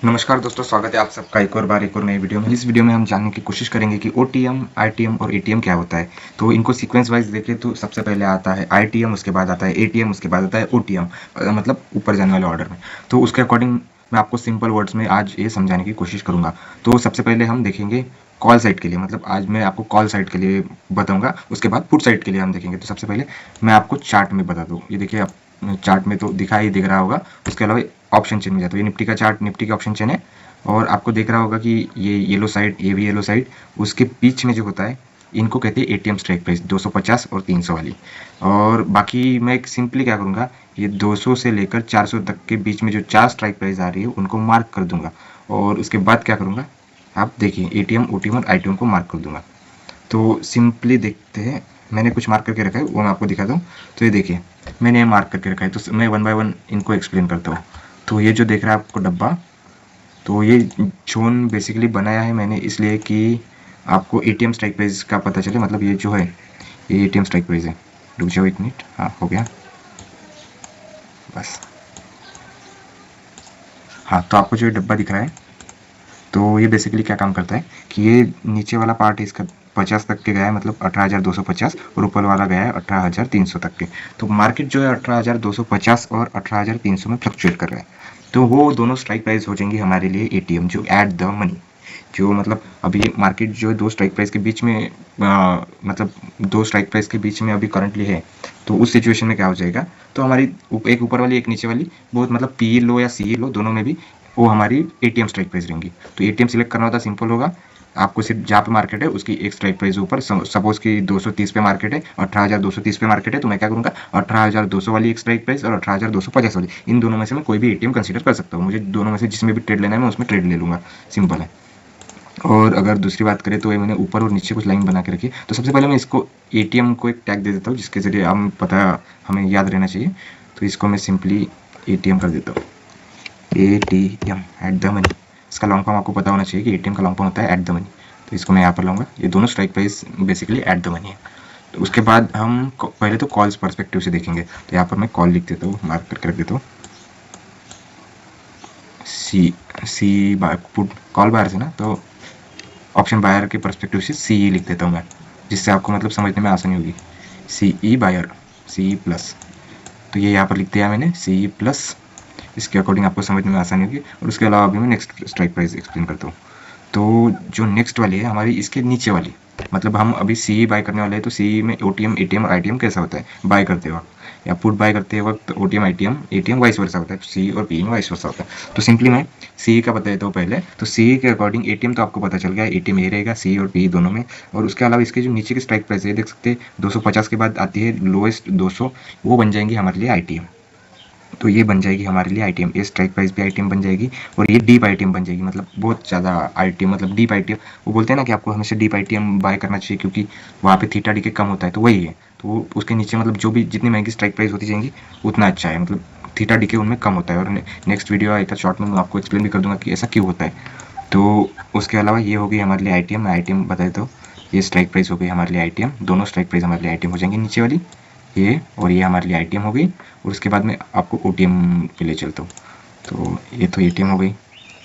नमस्कार दोस्तों, स्वागत है आप सबका एक और बार एक और नई वीडियो में। इस वीडियो में हम जानने की कोशिश करेंगे कि ओटीएम, आईटीएम और एटीएम क्या होता है। तो इनको सीक्वेंस वाइज देखें तो सबसे पहले आता है आईटीएम, उसके बाद आता है एटीएम, उसके बाद आता है ओटीएम, मतलब ऊपर जाने वाले ऑर्डर में। तो उसके अकॉर्डिंग मैं आपको सिंपल वर्ड्स में आज ये समझाने की कोशिश करूंगा। तो सबसे पहले हम देखेंगे कॉल साइड के लिए, मतलब आज मैं आपको कॉल साइड के लिए बताऊंगा, उसके बाद पुट साइड के लिए हम देखेंगे। तो सबसे पहले मैं आपको चार्ट में बता दूँ, ये देखिए आप चार्ट में तो दिखाई दिख रहा होगा। उसके अलावा ऑप्शन चेन में जाता है, ये निफ्टी का चार्ट, निफ्टी का ऑप्शन चेन है। और आपको दिख रहा होगा कि ये येलो साइड, ये भी येलो साइड, उसके बीच में जो होता है इनको कहते हैं एटीएम स्ट्राइक प्राइस, 250 और 300 वाली। और बाकी मैं एक सिंपली क्या करूँगा, ये 200 से लेकर 400 तक के बीच में जो 4 स्ट्राइक प्राइस आ रही है उनको मार्क कर दूंगा। और उसके बाद क्या करूँगा, आप देखिए एटीएम, ओटीएम और आईटीएम को मार्क कर दूंगा। तो सिंपली देखते हैं, मैंने कुछ मार्क करके रखा है वो मैं आपको दिखाता हूँ। तो ये देखिए मैंने ये मार्क करके रखा है, तो मैं वन बाय वन इनको एक्सप्लेन करता हूँ। तो ये जो देख रहा है आपको डब्बा, तो ये जोन बेसिकली बनाया है मैंने इसलिए कि आपको एटीएम स्ट्राइक प्राइस का पता चले। मतलब ये जो है ये एटीएम स्ट्राइक प्राइस है। रुक जाओ एक मिनट, हाँ हो गया बस। हाँ, तो आपको जो ये डब्बा दिख रहा है, तो ये बेसिकली क्या काम करता है कि ये नीचे वाला पार्ट है इसका 50 तक के गया है, मतलब 18,250, और ऊपर वाला गया है 18,300 तक के। तो मार्केट जो है 18,250 और 18,300 में फ्लक्चुएट कर रहा है। तो वो दोनों स्ट्राइक प्राइस हो जाएंगी हमारे लिए एटीएम, जो एट द मनी। जो मतलब अभी मार्केट जो है दो स्ट्राइक प्राइस के बीच में, मतलब दो स्ट्राइक प्राइस के बीच में अभी करंटली है। तो उस सिचुएशन में क्या हो जाएगा, तो हमारी एक ऊपर वाली एक नीचे वाली, बहुत मतलब पी लो या सी लो, दोनों में भी वो हमारी एटीएम स्ट्राइक प्राइस रहेंगी। तो एटीएम सिलेक्ट करना होता सिंपल होगा, आपको सिर्फ जहाँ पे मार्केट है उसकी एक स्ट्राइक प्राइस ऊपर, सपोज कि 230 पे मार्केट है, 18,230 पे मार्केट है, तो मैं क्या करूँगा 18,200 वाली एक स्ट्राइक प्राइस और 18,250 वाली, इन दोनों में से मैं कोई भी एटीएम कंसीडर कर सकता हूँ। मुझे दोनों में से जिसमें भी ट्रेड लेना है मैं उसमें ट्रेड ले लूँगा, सिंपल है। और अगर दूसरी बात करें तो ये मैंने ऊपर और नीचे कुछ लाइन बना के रखी है। तो सबसे पहले मैं इसको एटीएम को एक टैग दे देता हूँ जिसके ज़रिए हम पता हमें याद रहना चाहिए। तो इसको मैं सिंपली एटीएम कर देता हूँ, एटीएम एट द मनी। इसका लॉन्ग फॉर्म आपको पता होना चाहिए कि एटीएम का लॉन्ग फॉर्म होता है एट द मनी। तो इसको मैं यहाँ पर लाऊंगा, ये दोनों strike price basically at the money है। तो उसके बाद हम पहले तो कॉल्स पर्सपेक्टिव से देखेंगे। तो यहाँ पर मैं कॉल लिख देता हूँ, मार्क करके रख देता हूँ, सी सी बाय पुट, कॉल बायर से ना, तो ऑप्शन बायर के पर्सपेक्टिव से सी ई लिख देता हूँ मैं, जिससे आपको मतलब समझने में आसानी होगी। सी ई बायर, सी ई प्लस, तो ये यहाँ पर लिख दिया मैंने सी ई प्लस, इसके अकॉर्डिंग आपको समझने में आसानी होगी। और उसके अलावा अभी मैं नेक्स्ट स्ट्राइक प्राइस एक्सप्लेन करता हूँ। तो जो नेक्स्ट वाली है हमारी, इसके नीचे वाली, मतलब हम अभी सी बाय करने वाले हैं। तो सी में ओटीएम, एटीएम और आईटीएम कैसा होता है बाय करते वक्त, या पुट बाय करते वक्त OTM, ITM, ATM vice versa होता है, सी और पी में वाइस वर्सा होता है। तो सिंपली मैं सी का बता देता हूँ पहले। तो सी के अकॉर्डिंग एटीएम तो आपको पता चल गया, एटीएम ये रहेगा सी और पी दोनों में। और उसके अलावा इसके जो नीचे की स्ट्राइक प्राइस है देख सकते हैं, 250 के बाद आती है लोएस्ट 200, वो बन जाएंगी हमारे लिए आईटीएम। तो ये बन जाएगी हमारे लिए आईटीएम, ये स्ट्राइक प्राइस भी आईटीएम बन जाएगी। और ये डीप आईटीएम बन जाएगी, मतलब बहुत ज़्यादा आईटीएम, मतलब डीप आईटीएम। वो बोलते हैं ना कि आपको हमेशा डीप आईटीएम बाय करना चाहिए क्योंकि वहाँ पे थीटा डी के कम होता है, तो वही है। तो उसके नीचे मतलब जो भी जितनी महंगी स्ट्राइक प्राइस होती जाएंगी उतना अच्छा है, मतलब थीटा डी के उनमें कम होता है। और नेक्स्ट वीडियो आएगा शॉर्ट में मैं आपको एक्सप्लेन भी कर दूंगा कि ऐसा क्यों होता है। तो उसके अलावा ये होगी हमारे लिए आईटीएम, मैं आईटीएम बता देता हूँ। ये स्ट्राइक प्राइस हो गई हमारे लिए आईटीएम, दोनों स्ट्राइक प्राइस हमारे लिए आईटीएम हो जाएंगी नीचे वाली, ये और ये हमारे लिए आईटीएम हो गई। और उसके बाद मैं आपको ओटीएम पे ले चलता हूँ। तो ये तो एटीएम हो गई,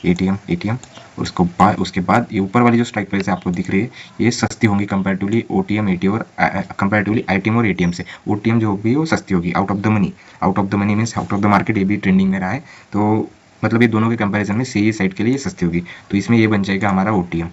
एटीएम एटीएम। और उसके बाद ये ऊपर वाली जो स्ट्राइक प्राइस आपको दिख रही है ये सस्ती होंगी कंपैरेटिवली ओटीएम, एटीएम और कंपैरेटिवली आईटीएम और एटीएम से। ओटीएम जो होगी वो सस्ती होगी, out of the money. Out of the money means out of the market, ये भी ट्रेंडिंग में रहा है। तो मतलब ये दोनों के कंपैरिजन में सी साइड के लिए सस्ती होगी। तो इसमें ये बन जाएगा हमारा ओटीएम।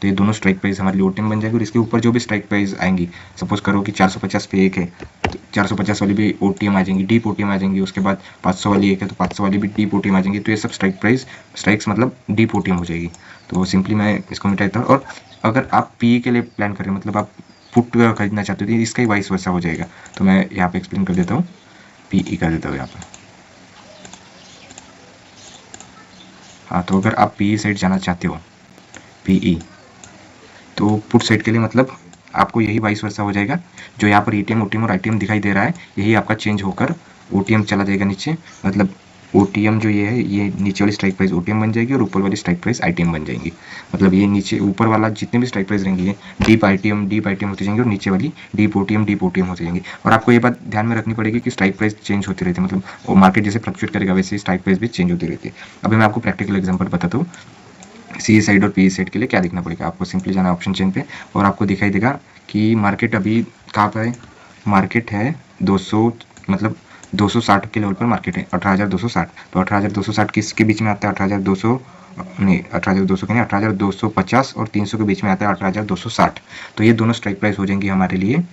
तो ये दोनों स्ट्राइक प्राइस हमारे लिए ओटीएम बन जाएगी। और इसके ऊपर जो भी स्ट्राइक प्राइस आएंगी, सपोज करो कि 450 पे एक है, तो 450 वाली भी ओटीएम आ जाएंगी, डीप ओटीएम आ जाएंगी। उसके बाद 500 वाली एक है तो 500 वाली भी डीप ओटीएम आ जाएंगी। तो ये सब स्ट्राइक प्राइस, स्ट्राइक्स मतलब डीप ओटीएम हो जाएगी। तो सिंपली मैं इसको मिटा देता हूँ। और अगर आप पी के लिए प्लान करें, मतलब आप पुट खरीदना चाहते हो, तो इसका ही वाइस वर्सा हो जाएगा। तो मैं यहाँ पे एक्सप्लेन कर देता हूँ, पीई कर देता हूँ यहाँ पर। हाँ, तो अगर आप पीई साइड जाना चाहते हो, पीई, तो पुट साइड के लिए मतलब आपको यही वाइस वर्सा हो जाएगा। जो यहाँ पर एटीएम, ओटीएम और आईटीएम दिखाई दे रहा है, यही आपका चेंज होकर ओटीएम चला जाएगा नीचे, मतलब OTM जो ये है, ये नीचे वाली स्ट्राइक प्राइस OTM बन जाएगी और ऊपर वाली स्ट्राइक प्राइस ITM बन जाएंगी। मतलब ये नीचे ऊपर वाला जितने भी स्ट्राइक प्राइस रहेंगी ये डीप ITM होती जाएंगी और नीचे वाली डीप OTM होती जाएंगी। और आपको ये बात ध्यान में रखनी पड़ेगी कि स्ट्राइक प्राइस चेंज होती रहती है, मतलब वो मार्केट जैसे फ्लक्चुएट करेगा वैसे ही स्ट्राइक प्राइस भी चेंज होती रहती है। अभी मैं आपको प्रैक्टिकल एग्जाम्पल बताता हूँ सी साइड और पी साइड के लिए क्या दिखना पड़ेगा। आपको सिंपली जाना ऑप्शन चेन पे और आपको दिखाई देगा कि मार्केट अभी कहाँ पर है। मार्केट है 200, मतलब 260 के लेवल पर मार्केट है, 18,260। तो 18,260 किसके बीच में आता है? 18,200 नहीं, 18,200 के नहीं, 18,250 और 300 के बीच में आता है 18,260। तो ये दोनों स्ट्राइक प्राइस हो जाएंगी हमारे लिए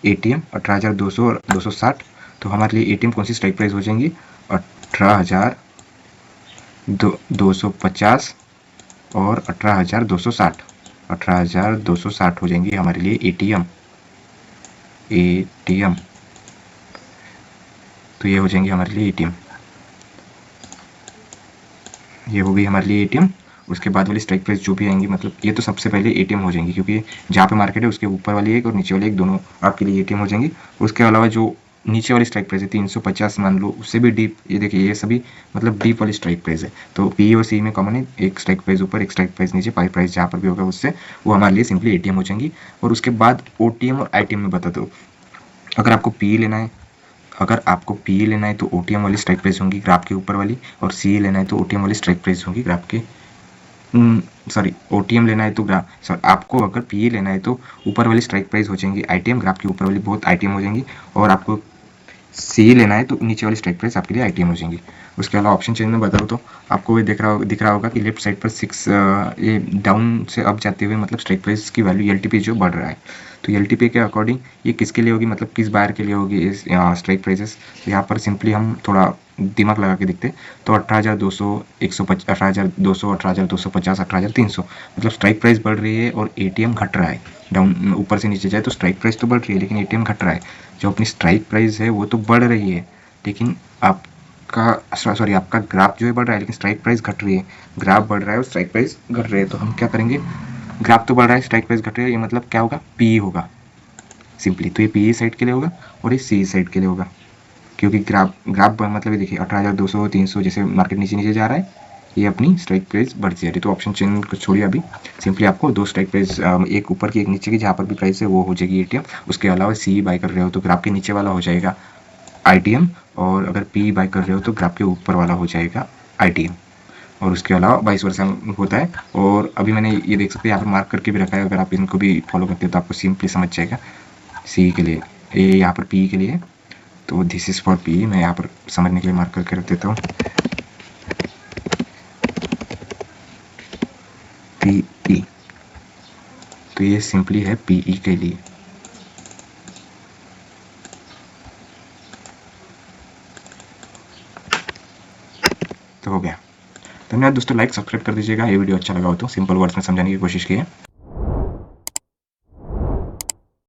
ATM 18,200 और 260। तो हमारे लिए ATM कौन सी स्ट्राइक प्राइस हो जाएंगी? 18,250 और 18,260। 18,260 हो जाएंगी हमारे लिए ATM। तो ये हो जाएंगे हमारे लिए ATM, ये हो गई हमारे लिए ATM। उसके बाद वाली स्ट्राइक प्राइस जो भी आएंगी, मतलब ये तो सबसे पहले ATM हो जाएंगी, क्योंकि जहाँ पे मार्केट है उसके ऊपर वाली एक और नीचे वाली एक दोनों आपके लिए ATM हो जाएंगी। उसके अलावा जो नीचे वाली स्ट्राइक प्राइस है 350 मान लो, उससे भी डीप, ये देखिए ये सभी मतलब डीप वाली स्ट्राइक प्राइस है। तो PE और CE में कॉमन है, एक स्ट्राइक प्राइस ऊपर एक स्ट्राइक प्राइस नीचे, पाई प्राइस जहाँ पर भी होगा उससे वो हमारे लिए सिंपली ATM हो जाएंगी। और उसके बाद OTM और ITM में बता दो। अगर आपको PE लेना है, तो OTM वाली स्ट्राइक प्राइस होंगी ग्राफ के ऊपर वाली, और CE लेना है तो OTM वाली स्ट्राइक प्राइस होगी ग्राफ के OTM लेना है तो आपको अगर PE लेना है तो ऊपर वाली स्ट्राइक प्राइस हो जाएंगी ITM, ग्राफ के ऊपर वाली बहुत ITM हो जाएंगी। और आपको CE लेना है तो नीचे वाली स्ट्राइक प्राइस आपके लिए ITM हो जाएंगी। उसके अलावा ऑप्शन चेंज में बताऊँ तो आपको ये दिख रहा होगा कि लेफ्ट साइड पर 6 ये डाउन से अप जाते हुए मतलब स्ट्राइक प्राइस की वैल्यू LTP जो बढ़ रहा है। तो LTP के अकॉर्डिंग ये किसके लिए होगी, मतलब किस बायर के लिए होगी इस स्ट्राइक प्राइसेस। यहाँ पर सिंपली हम थोड़ा दिमाग लगा के देखते तो 18,200, 150, 18,200, 18,250, 18,300, मतलब स्ट्राइक प्राइस बढ़ रही है और ATM घट रहा है। डाउन ऊपर से नीचे जाए तो स्ट्राइक प्राइस तो बढ़ रही है लेकिन ATM घट रहा है। जो अपनी स्ट्राइक प्राइस है वो तो बढ़ रही है लेकिन आपका ग्राफ जो है बढ़ रहा है लेकिन स्ट्राइक प्राइस घट रही है। ग्राफ बढ़ रहा है और स्ट्राइक प्राइस घट रही है, तो हम क्या करेंगे, ग्राफ तो बढ़ रहा है स्ट्राइक प्राइस घट रही है, ये मतलब क्या होगा, PE होगा सिंपली। तो ये PE साइड के लिए होगा और ये CE साइड के लिए होगा, क्योंकि ग्राफ मतलब ये देखिए 18,200, 300 जैसे मार्केट नीचे नीचे जा रहा है, ये अपनी स्ट्राइक प्राइस बढ़ती जा रही है। तो ऑप्शन चेन को छोड़िए अभी, सिंपली आपको दो स्ट्राइक प्राइस, एक ऊपर की एक नीचे की, जहाँ पर भी प्राइस है वो हो जाएगी ATM। उसके अलावा CE बाय कर रहे हो तो ग्राफ के नीचे वाला हो जाएगा ITM, और अगर PE बाय कर रहे हो तो ग्राफ के ऊपर वाला हो जाएगा ITM। और उसके अलावा 22 वर्ष होता है। और अभी मैंने ये देख सकते हैं यहाँ पर मार्क करके भी रखा है, अगर आप इनको भी फॉलो करते हो तो आपको सिंपली समझ जाएगा। CE के लिए ये यहाँ पर PE के लिए, तो दिस इज फॉर PE, मैं यहाँ पर समझने के लिए मार्क करके रख देता हूँ PE। तो ये सिंपली है PE के लिए। तो हो गया। धन्यवाद दोस्तों, लाइक सब्सक्राइब कर दीजिएगा। ये वीडियो अच्छा लगा हो तो सिंपल वर्ड्स में समझाने की कोशिश की है।